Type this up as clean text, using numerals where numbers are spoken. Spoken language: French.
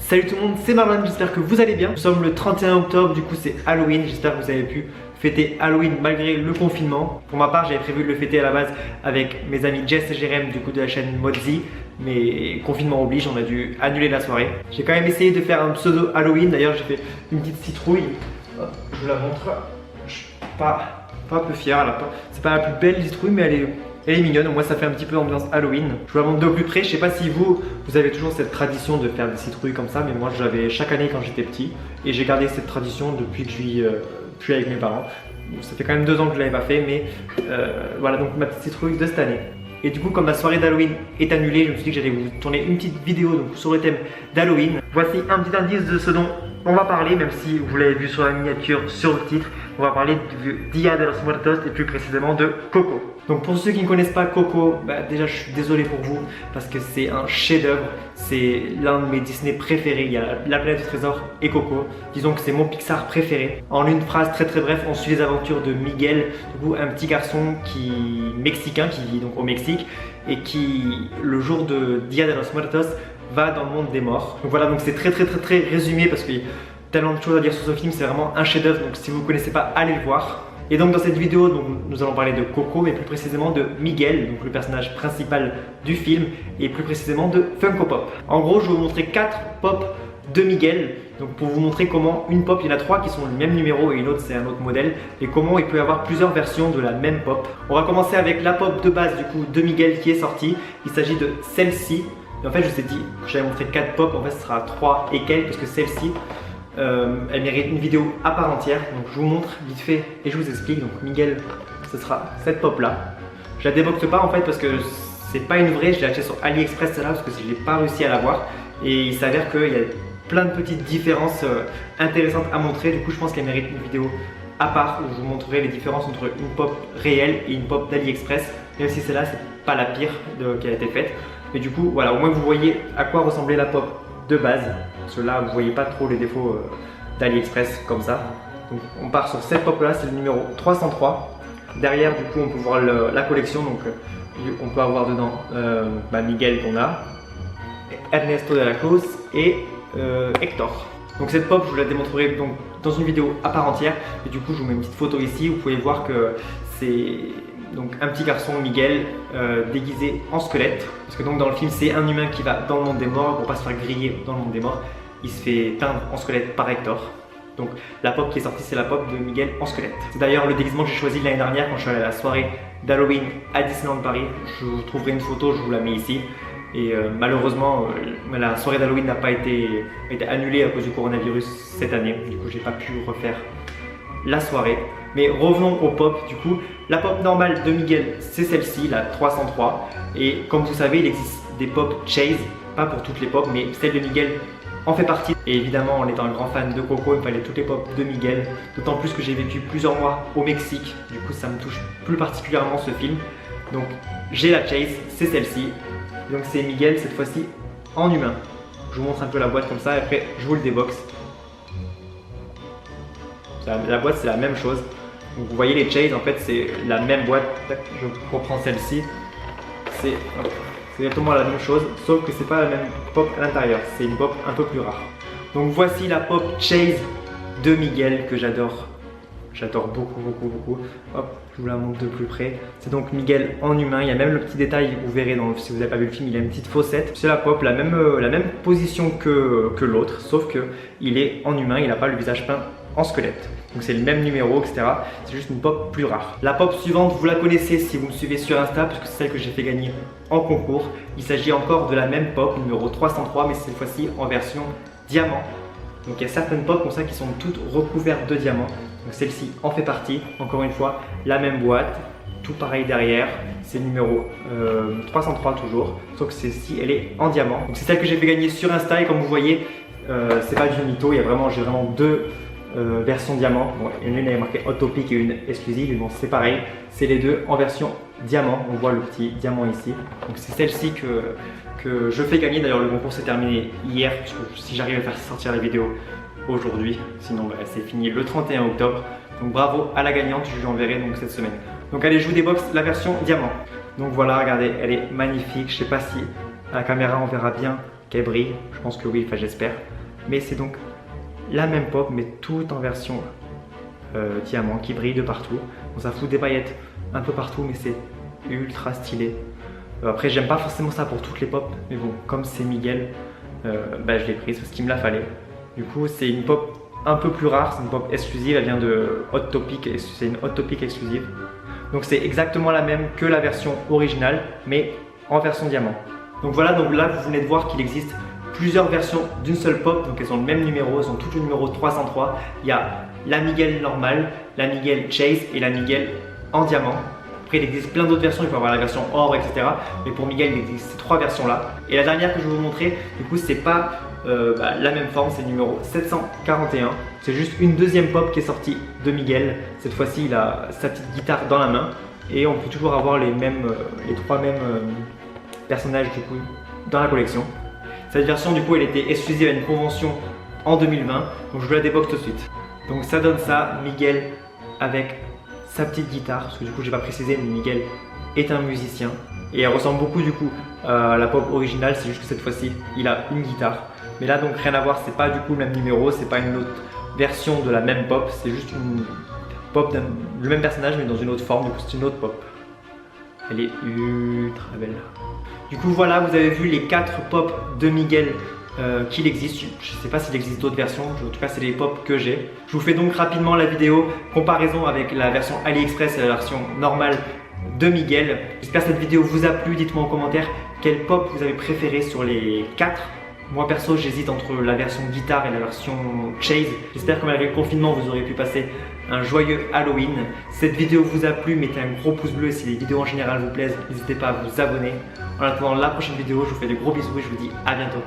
Salut tout le monde, c'est Marlon, j'espère que vous allez bien. Nous sommes le 31 octobre, du coup c'est Halloween, j'espère que vous avez pu fêter Halloween malgré le confinement. Pour ma part, j'avais prévu de le fêter à la base avec mes amis Jess et Jérém du coup de la chaîne Modzi, mais confinement oblige, on a dû annuler la soirée. J'ai quand même essayé de faire un pseudo Halloween, d'ailleurs j'ai fait une petite citrouille. Hop, je vous la montre. Je suis pas un peu fier, c'est pas la plus belle citrouille, mais elle est mignonne, moi ça fait un petit peu ambiance Halloween. Je vous la montre de plus près, je sais pas si vous avez toujours cette tradition de faire des citrouilles comme ça, mais moi j'avais chaque année quand j'étais petit et j'ai gardé cette tradition depuis que je suis plus avec mes parents. Ça fait quand même 2 ans que je l'avais pas fait, mais voilà donc ma petite citrouille de cette année. Et du coup comme la soirée d'Halloween est annulée, je me suis dit que j'allais vous tourner une petite vidéo donc, sur le thème d'Halloween. Voici un petit indice de ce dont on va parler, même si vous l'avez vu sur la miniature, sur le titre. On va parler du Dia de los Muertos et plus précisément de Coco. Donc pour ceux qui ne connaissent pas Coco, déjà je suis désolé pour vous parce que c'est un chef-d'œuvre, c'est l'un de mes Disney préférés. Il y a La Planète du Trésor et Coco. Disons que c'est mon Pixar préféré. En une phrase très bref, on suit les aventures de Miguel, du coup un petit garçon mexicain qui vit donc au Mexique et qui le jour de Dia de los Muertos va dans le monde des morts. Donc voilà, donc c'est très résumé parce qu'il y a tellement de choses à dire sur ce film, c'est vraiment un chef-d'œuvre. Donc si vous ne connaissez pas, allez le voir. Et donc dans cette vidéo, donc, nous allons parler de Coco, mais plus précisément de Miguel, donc le personnage principal du film, et plus précisément de Funko Pop. En gros, je vais vous montrer 4 pop de Miguel, donc pour vous montrer comment une pop, il y en a 3 qui sont le même numéro et une autre c'est un autre modèle, et comment il peut y avoir plusieurs versions de la même pop. On va commencer avec la pop de base du coup de Miguel qui est sortie. Il s'agit de celle-ci. Et en fait, je vous ai dit que j'avais montré 4 pop, en fait ce sera 3 et quelques, parce que celle-ci, elle mérite une vidéo à part entière. Donc je vous montre vite fait et je vous explique. Donc Miguel, ce sera cette pop là. Je la déboxe pas en fait parce que c'est pas une vraie. Je l'ai achetée sur AliExpress celle-là parce que je n'ai pas réussi à l'avoir. Et il s'avère qu'il y a plein de petites différences intéressantes à montrer. Du coup je pense qu'elle mérite une vidéo à part où je vous montrerai les différences entre une pop réelle et une pop d'AliExpress. Même si celle-là c'est pas la pire qui a été faite. Mais du coup voilà, au moins vous voyez à quoi ressemblait la pop de base. Parce que là vous voyez pas trop les défauts d'AliExpress comme ça. Donc on part sur cette pop là, c'est le numéro 303. Derrière du coup on peut voir la collection. Donc on peut avoir dedans Miguel qu'on a, Ernesto de la Cruz et Hector. Donc cette pop je vous la démontrerai donc dans une vidéo à part entière. Et du coup je vous mets une petite photo ici. Vous pouvez voir que c'est donc un petit garçon Miguel déguisé en squelette. Parce que donc dans le film c'est un humain qui va dans le monde des morts. Pour pas se faire griller dans le monde des morts, il se fait teindre en squelette par Hector. Donc la pop qui est sortie c'est la pop de Miguel en squelette. C'est d'ailleurs le déguisement que j'ai choisi l'année dernière quand je suis allé à la soirée d'Halloween à Disneyland Paris. Je vous trouverai une photo, je vous la mets ici. Et malheureusement la soirée d'Halloween n'a pas été annulée à cause du coronavirus cette année. Du coup j'ai pas pu refaire la soirée. Mais revenons aux pop du coup. La pop normale de Miguel c'est celle-ci, la 303. Et comme vous savez il existe des pop Chase, pas pour toutes les pop mais celle de Miguel en fait partie. Et évidemment en étant un grand fan de Coco il me fallait toutes les pop de Miguel. D'autant plus que j'ai vécu plusieurs mois au Mexique. Du coup ça me touche plus particulièrement ce film. Donc j'ai la Chase, c'est celle-ci. Donc c'est Miguel cette fois-ci en humain. Je vous montre un peu la boîte comme ça et après je vous le déboxe. La boîte c'est la même chose. Donc vous voyez les Chase en fait c'est la même boîte. Je reprends celle-ci. C'est exactement la même chose sauf que c'est pas la même pop à l'intérieur. C'est une pop un peu plus rare. Donc voici la pop Chase de Miguel que j'adore. J'adore beaucoup. Hop, je vous la montre de plus près. C'est donc Miguel en humain. Il y a même le petit détail, vous verrez si vous n'avez pas vu le film, il a une petite fossette. C'est la pop, la même position que l'autre, sauf qu'il est en humain, il n'a pas le visage peint en squelette. Donc c'est le même numéro, etc. C'est juste une pop plus rare. La pop suivante, vous la connaissez si vous me suivez sur Insta, parce que c'est celle que j'ai fait gagner en concours. Il s'agit encore de la même pop, numéro 303, mais cette fois-ci en version diamant. Donc il y a certaines pop comme ça qui sont toutes recouvertes de diamants. Donc celle-ci en fait partie. Encore une fois, la même boîte, tout pareil derrière. C'est le numéro 303 toujours. Sauf que celle-ci, elle est en diamant. Donc c'est celle que j'ai fait gagner sur Insta et comme vous voyez, c'est pas du mytho. J'ai vraiment 2 versions diamant. Bon, une est marquée Hot Topic et une exclusive. Mais bon, c'est pareil. C'est les deux en version diamant. On voit le petit diamant ici. Donc c'est celle-ci que je fais gagner. D'ailleurs le concours s'est terminé hier, parce que si j'arrive à faire sortir la vidéo aujourd'hui, sinon c'est fini le 31 octobre. Donc bravo à la gagnante, je lui enverrai donc cette semaine. Donc allez, je vous déboxe la version diamant. Donc voilà, regardez, elle est magnifique. Je sais pas si à la caméra on verra bien qu'elle brille. Je pense que oui, enfin j'espère. mais c'est donc la même pop mais tout en version diamant qui brille de partout. Bon, ça fout des paillettes un peu partout mais c'est ultra stylé. Après j'aime pas forcément ça pour toutes les pop, mais bon comme c'est Miguel, je l'ai prise parce qu'il me la fallait. Du coup c'est une pop un peu plus rare, c'est une pop exclusive, elle vient de Hot Topic, c'est une Hot Topic exclusive. Donc c'est exactement la même que la version originale mais en version diamant. Donc voilà, donc là vous venez de voir qu'il existe plusieurs versions d'une seule pop, donc elles ont le même numéro, elles ont toutes le numéro 303. Il y a la Miguel normale, la Miguel Chase et la Miguel en diamant. Après il existe plein d'autres versions, il faut avoir la version or, etc. Mais pour Miguel il existe ces trois versions là. Et la dernière que je vais vous montrer, du coup c'est pas la même forme, c'est le numéro 741. C'est juste une deuxième pop qui est sortie de Miguel. Cette fois-ci il a sa petite guitare dans la main. Et on peut toujours avoir les trois mêmes personnages du coup dans la collection. Cette version du coup elle était exclusive à une convention en 2020, donc je vous la déboxe tout de suite. Donc ça donne ça, Miguel avec sa petite guitare, parce que du coup j'ai pas précisé mais Miguel est un musicien. Et elle ressemble beaucoup du coup à la pop originale, c'est juste que cette fois-ci il a une guitare. Mais là donc rien à voir, c'est pas du coup le même numéro, c'est pas une autre version de la même pop, c'est juste une pop le même personnage mais dans une autre forme, du coup c'est une autre pop. Elle est ultra belle. Du coup voilà, vous avez vu les 4 pop de Miguel qu'il existe. Je ne sais pas s'il existe d'autres versions, en tout cas c'est les pop que j'ai. Je vous fais donc rapidement la vidéo comparaison avec la version AliExpress et la version normale de Miguel. J'espère que cette vidéo vous a plu, dites-moi en commentaire quelle pop vous avez préféré sur les 4. Moi perso j'hésite entre la version guitare et la version Chase. J'espère que malgré le confinement vous aurez pu passer un joyeux Halloween. Si cette vidéo vous a plu, mettez un gros pouce bleu. Si les vidéos en général vous plaisent, n'hésitez pas à vous abonner. En attendant la prochaine vidéo, je vous fais de gros bisous et je vous dis à bientôt.